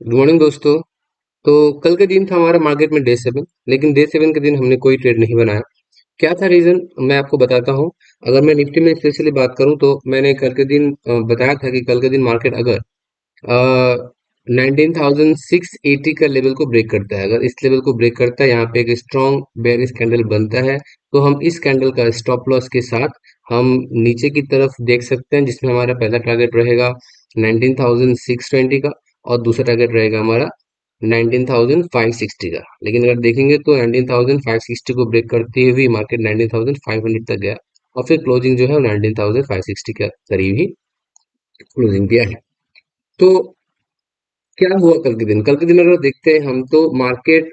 Good morning दोस्तों। तो कल के दिन था हमारा मार्केट में डे 7, लेकिन डे 7 के दिन हमने कोई ट्रेड नहीं बनाया। क्या था रीजन, मैं आपको बताता हूँ। अगर मैं निफ्टी में स्पेशली बात करूँ तो मैंने कल के दिन बताया था कि कल के दिन मार्केट अगर 19,680 का लेवल को ब्रेक करता है, अगर इस लेवल को ब्रेक करता है, यहाँ पे एक स्ट्रॉन्ग बेयरिश कैंडल बनता है, तो हम इस कैंडल का स्टॉप लॉस के साथ हम नीचे की तरफ देख सकते हैं, जिसमें हमारा पहला टारगेट रहेगा 19,620 का और दूसरा टारगेट रहेगा हमारा 19,560 का। लेकिन अगर देखेंगे तो 19,560 को ब्रेक करते हुए मार्केट 19,500 तक गया और फिर क्लोजिंग जो है वो 19,560 के करीब ही क्लोजिंग किया है। तो क्या हुआ कल के दिन? कल के दिन अगर देखते हैं हम तो मार्केट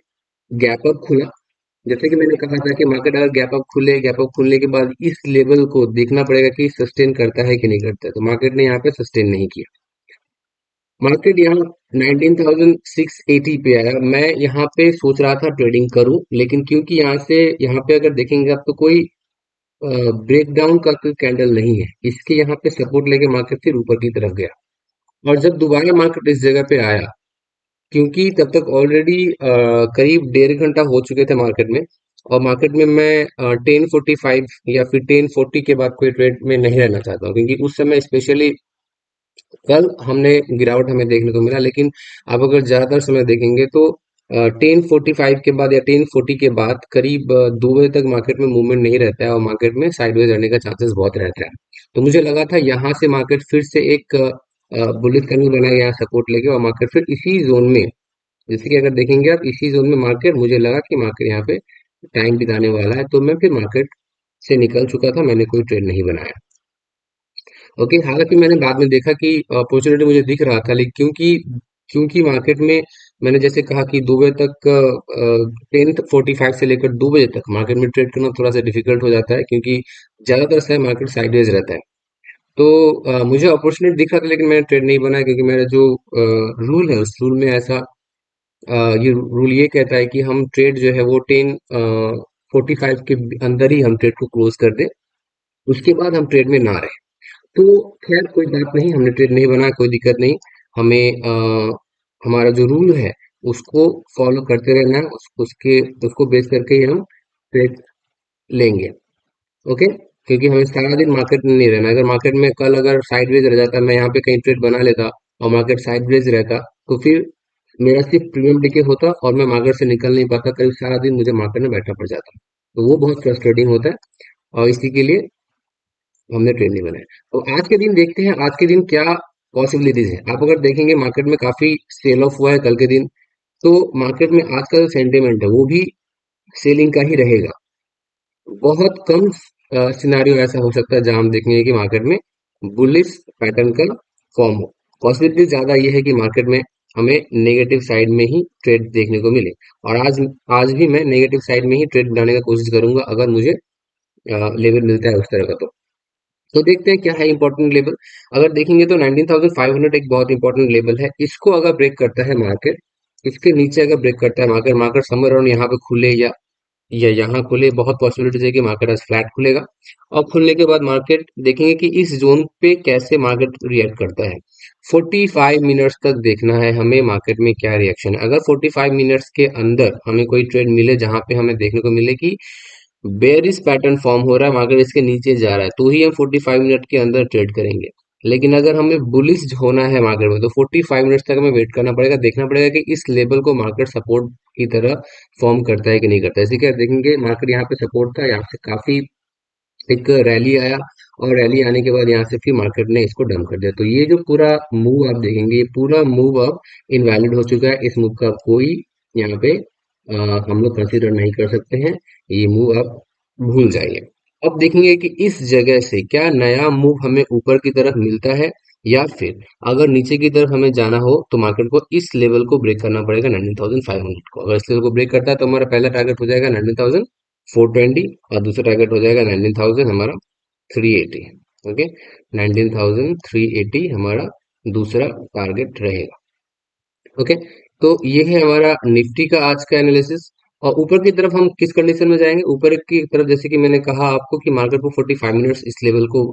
गैप अप खुला। जैसे कि मैंने कहा था कि मार्केट अगर गैप अप खुले, गैप अप खुलने के बाद इस लेवल को देखना पड़ेगा कि सस्टेन करता है कि नहीं करता है। तो मार्केट ने यहाँ पे सस्टेन नहीं किया। मार्केट यहाँ 19,680 पे आया। मैं यहाँ पे सोच रहा था ट्रेडिंग करूं, लेकिन क्योंकि यहाँ से यहाँ पे अगर देखेंगे आप तो कोई ब्रेकडाउन का कोई कैंडल नहीं है। इसके यहाँ पे सपोर्ट लेके मार्केट फिर ऊपर की तरफ गया और जब दोबारा मार्केट इस जगह पे आया, क्योंकि तब तक ऑलरेडी करीब 1.5 घंटा हो चुके थे मार्केट में, और मार्केट में मैं 10:45 या फिर 10:40 के बाद कोई ट्रेड में नहीं रहना चाहता हूँ, क्योंकि उस समय स्पेशली कल हमने गिरावट हमें देखने को मिला। लेकिन आप अगर ज्यादातर समय देखेंगे तो 10:45 के बाद या 10:40 के बाद करीब 2 बजे तक मार्केट में मूवमेंट नहीं रहता है और मार्केट में साइडवेज रहने का चांसेस बहुत रहता है। तो मुझे लगा था यहाँ से मार्केट फिर से एक बुलिश कैंडल बनाएगा यहाँ सपोर्ट लेके, और मार्केट फिर इसी जोन में, जैसे कि अगर देखेंगे आप इसी जोन में मार्केट, मुझे लगा कि मार्केट यहाँ पे टाइम बिताने वाला है, तो मैं फिर मार्केट से निकल चुका था। मैंने कोई ट्रेड नहीं बनाया। ओके, हालांकि मैंने बाद में देखा कि अपॉर्चुनिटी मुझे दिख रहा था, लेकिन क्योंकि क्योंकि मार्केट में मैंने जैसे कहा कि 2 बजे तक 10:45 से लेकर 2 बजे तक मार्केट में ट्रेड करना थोड़ा सा डिफिकल्ट हो जाता है, क्योंकि ज्यादातर समय मार्केट साइडवेज रहता है। तो मुझे अपॉर्चुनिटी दिख रहा था, लेकिन मैंने ट्रेड नहीं बनाया, क्योंकि मेरा जो रूल है उस रूल में ऐसा ये रूल ये कहता है कि हम ट्रेड जो है वो 10:45 के अंदर ही हम ट्रेड को क्लोज कर दें, उसके बाद हम ट्रेड में ना रहे। तो खैर कोई बात नहीं, हमने ट्रेड नहीं बनाया, कोई दिक्कत नहीं। हमें हमारा जो रूल है उसको फॉलो करते रहना है, उसको बेस करके ही हम ट्रेड लेंगे। ओके, क्योंकि हमें सारा दिन मार्केट में नहीं रहना। अगर मार्केट में कल अगर साइडवेज रह जाता, मैं यहाँ पे कहीं ट्रेड बना लेता और मार्केट साइडवेज रहता, तो फिर मेरा सिर्फ प्रीमियम डिके होता और मैं मार्केट से निकल नहीं पाता। करीब सारा दिन मुझे मार्केट में बैठना पड़ जाता, तो वो बहुत फ्रस्ट्रेटिंग होता है, और इसी के लिए हमने ट्रेड नहीं बनाया। तो आज के दिन देखते हैं, आज के दिन क्या पॉसिबिलिटीज है। आप अगर देखेंगे मार्केट में काफी सेल ऑफ हुआ है कल के दिन, तो मार्केट में आज का जो सेंटिमेंट है वो भी सेलिंग का ही रहेगा। बहुत कम सिनारियो ऐसा हो सकता है जहां हम देखेंगे कि मार्केट में बुलिश पैटर्न का फॉर्म हो। पॉसिबिलिटी ज्यादा ये है कि मार्केट में हमें नेगेटिव साइड में ही ट्रेड देखने को मिले, और आज आज भी मैं नेगेटिव साइड में ही ट्रेड बनाने का कोशिश करूंगा, अगर मुझे लेवल मिलता है उस तरह का। तो देखते हैं क्या है इंपॉर्टेंट लेवल। अगर देखेंगे तो 19,500 एक बहुत इंपॉर्टेंट लेवल है। इसको अगर ब्रेक करता है मार्केट, इसके नीचे अगर ब्रेक करता है मार्केट, मार्केट समवेयर अराउंड यहाँ पे खुले या यहाँ खुले, बहुत पॉसिबिलिटीज है कि मार्केट आज फ्लैट खुलेगा। और खुलने के बाद मार्केट देखेंगे कि इस जोन पे कैसे मार्केट रिएक्ट करता है। 45 मिनट्स तक देखना है हमें मार्केट में क्या रिएक्शन है। अगर 45 मिनट्स के अंदर हमें कोई ट्रेड मिले जहां पे हमें देखने को मिले कि बेयरिश पैटर्न फॉर्म हो रहा है, मार्केट इसके नीचे जा रहा है, तो ही हम 45 मिनट के अंदर ट्रेड करेंगे। लेकिन अगर हमें बुलिश होना है मार्केट में, तो 45 मिनट्स तक हमें वेट करना पड़ेगा, देखना पड़ेगा कि इस लेवल को मार्केट सपोर्ट की तरह फॉर्म करता है कि नहीं करता है। इसी क्या देखेंगे, मार्केट यहाँ पे सपोर्ट था, यहाँ से काफी एक रैली आया, और रैली आने के बाद यहाँ से फिर मार्केट ने इसको डंप कर दिया। तो ये जो पूरा मूव आप देखेंगे, ये पूरा मूव अब इनवैलिड हो चुका है। इस मूव का कोई यहाँ पे हम लोग कंसिडर नहीं कर सकते हैं। ये मूव आप भूल जाइए। अब देखेंगे कि इस जगह से क्या नया मूव हमें ऊपर की तरफ मिलता है, या फिर अगर नीचे की तरफ हमें जाना हो तो मार्केट को इस लेवल को ब्रेक करना पड़ेगा 19,500 को। अगर इस लेवल को ब्रेक करता है तो हमारा पहला टारगेट हो जाएगा 19,420, और दूसरा टारगेट हो जाएगा 19,000 हमारा 380। ओके, 19,380 हमारा दूसरा टारगेट रहेगा। ओके, तो ये है हमारा निफ्टी का आज का एनालिसिस। और ऊपर की तरफ हम किस कंडीशन में जाएंगे? ऊपर की तरफ जैसे कि मैंने कहा आपको कि मार्केट को 45 मिनट्स इस लेवल को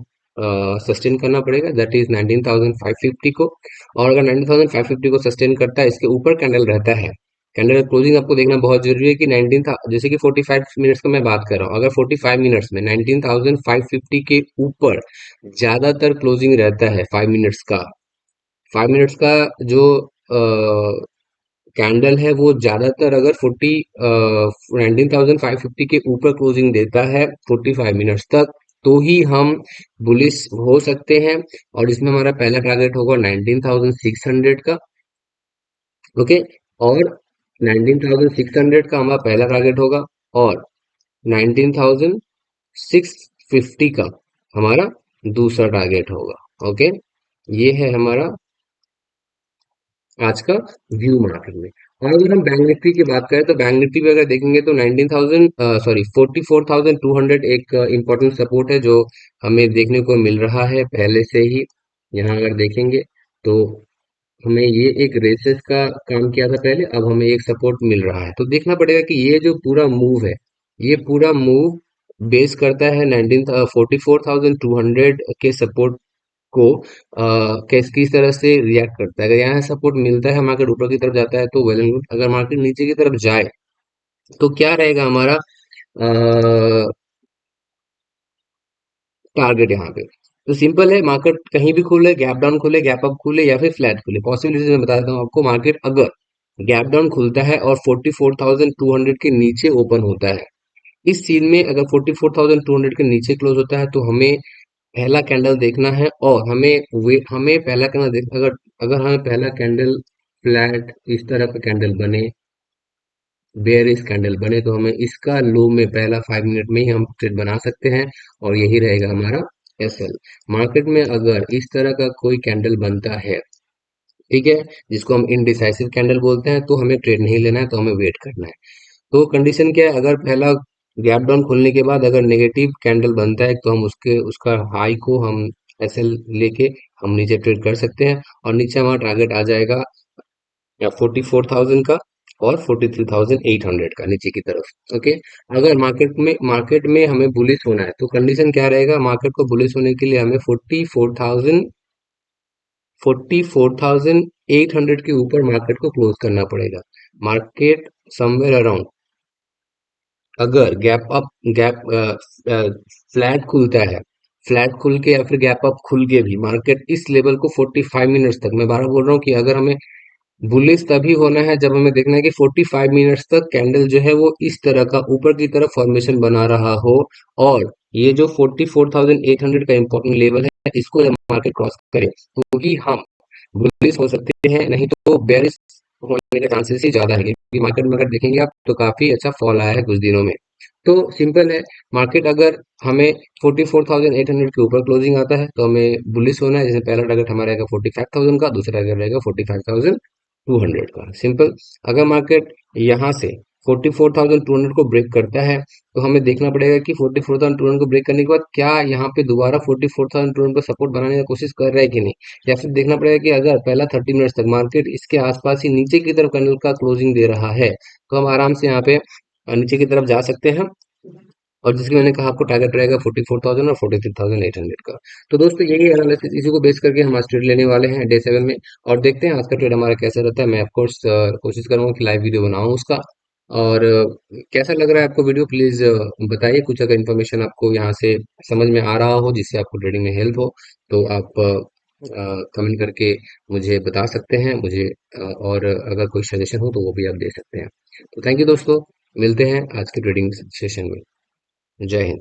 सस्टेन करना पड़ेगा, दैट इज 19,550 को। और अगर 19,550 को सस्टेन करता है, इसके ऊपर कैंडल रहता है, कैंडल क्लोजिंग आपको देखना बहुत जरूरी है कि 19 था, जैसे कि 45 मिनट्स का मैं बात कर रहा हूँ, अगर 45 मिनट्स में 19,550 के ऊपर ज्यादातर क्लोजिंग रहता है 5 मिनट्स का, 5 मिनट्स का जो कैंडल है वो ज्यादातर अगर 19,550 के ऊपर क्लोजिंग देता है 45 मिनट्स तक, तो ही हम बुलिश हो सकते हैं। और इसमें हमारा पहला टारगेट होगा 19,600 का। ओके। और 19,600 का हमारा पहला टारगेट होगा, और 19,650 का हमारा दूसरा टारगेट होगा। ओके। ये है हमारा आज का व्यू मार्केट में। और अगर हम बैंक निफ्टी की बात करें तो बैंक निफ्टी पे अगर देखेंगे तो 19,000 सॉरी 44,200 एक इम्पोर्टेंट सपोर्ट है जो हमें देखने को मिल रहा है पहले से ही। यहाँ अगर देखेंगे तो हमें ये एक रेसेस का काम किया था पहले, अब हमें एक सपोर्ट मिल रहा है। तो देखना पड़ेगा कि ये जो पूरा मूव है, ये पूरा मूव बेस करता है 44,200 के सपोर्ट को किस तरह से रिएक्ट करता है। अगर यहाँ सपोर्ट मिलता है, मार्केट ऊपर की तरफ जाता है तो वेल एंड गुड। अगर मार्केट नीचे की तरफ जाए तो क्या रहेगा हमारा टारगेट यहाँ पे। तो सिंपल है, मार्केट कहीं भी खुले, गैप डाउन खुले, गैप अप खुले या फिर फ्लैट खुले, पॉसिबिलिटीज मैं बता देता हूँ आपको। मार्केट अगर गैप डाउन खुलता है और 44,200 के नीचे ओपन होता है, इस सीन में अगर 44,200 के नीचे क्लोज होता है तो हमें पहला कैंडल देखना है। और हमें पहला कैंडल देख, अगर अगर हमें पहला कैंडल फ्लैट इस तरह का कैंडल बने, बेयरिश कैंडल बने, तो हमें इसका लो में पहला 5 मिनट में ही हम ट्रेड बना सकते हैं, और यही रहेगा हमारा एसएल। मार्केट में अगर इस तरह का कोई कैंडल बनता है, ठीक है, जिसको हम इनडिसाइसिव कैंडल बोलते हैं, तो हमें ट्रेड नहीं लेना है, तो हमें वेट करना है। तो कंडीशन क्या है, अगर पहला गैप डाउन खुलने के बाद अगर नेगेटिव कैंडल बनता है तो हम उसका हाई को हम एसएल लेके हम नीचे ट्रेड कर सकते हैं, और नीचे हमारा टारगेट आ जाएगा या 44,000 का और 43,800 का नीचे की तरफ। ओके। अगर मार्केट में हमें बुलिश होना है तो कंडीशन क्या रहेगा, मार्केट को बुलिश होने के लिए हमें 44,800 के ऊपर मार्केट को क्लोज करना पड़ेगा। मार्केट समवेयर अराउंड अगर गैप फ्लैट खुलता है, फ्लैट खुल के या फिर गैप अप खुल के भी मार्केट इस लेवल को 45 मिनट्स तक, मैं बारह बोल रहा हूँ कि अगर हमें बुलिश तभी होना है जब हमें देखना है कि 45 मिनट्स तक कैंडल जो है वो इस तरह का ऊपर की तरफ फॉर्मेशन बना रहा हो, और ये जो 44,800 का इंपॉर्टेंट लेवल है, इसको जब मार्केट क्रॉस करे तो ही हम बुलिश हो सकते हैं, नहीं तो बेरिश होने के चांसेस ही ज्यादा है। क्योंकि मार्केट में अगर देखेंगे आप तो काफी अच्छा फॉल आया है कुछ दिनों में। तो सिंपल है, मार्केट अगर हमें 44,800 के ऊपर क्लोजिंग आता है तो हमें बुलिश होना है, जैसे पहला टारगेट हमारा रहेगा 45,000 का, दूसरा टारगेट रहेगा 45,200 का। सिंपल। अगर मार्केट यहाँ से 44,200 को ब्रेक करता है तो हमें देखना पड़ेगा कि 44,200 को ब्रेक करने के बाद क्या यहाँ पे दोबारा 44,200 को सपोर्ट बनाने की कोशिश कर रहा है कि नहीं, या फिर देखना पड़ेगा कि अगर पहला 30 मिनट्स तक मार्केट इसके आसपास ही नीचे की तरफ कैंडल का क्लोजिंग दे रहा है तो हम आराम से यहाँ पे नीचे की तरफ जा सकते हैं। और जिसकी मैंने कहा आपको टारगेट रहेगा 44,000 और 43,800 का। तो दोस्तों यही एनालिसिस, इसी को बेस करके हम आज ट्रेड लेने वाले हैं डे 7 में, और देखते हैं आज का ट्रेड हमारा कैसा रहता है। मैं ऑफकोर्स कोशिश करूंगा कि लाइव वीडियो बनाऊं उसका। और कैसा लग रहा है आपको वीडियो, प्लीज बताइए। कुछ अगर इन्फॉर्मेशन आपको यहाँ से समझ में आ रहा हो जिससे आपको ट्रेडिंग में हेल्प हो तो आप कमेंट करके मुझे बता सकते हैं मुझे, और अगर कोई सजेशन हो तो वो भी आप दे सकते हैं। तो थैंक यू दोस्तों, मिलते हैं आज के ट्रेडिंग सेशन में। जय हिंद।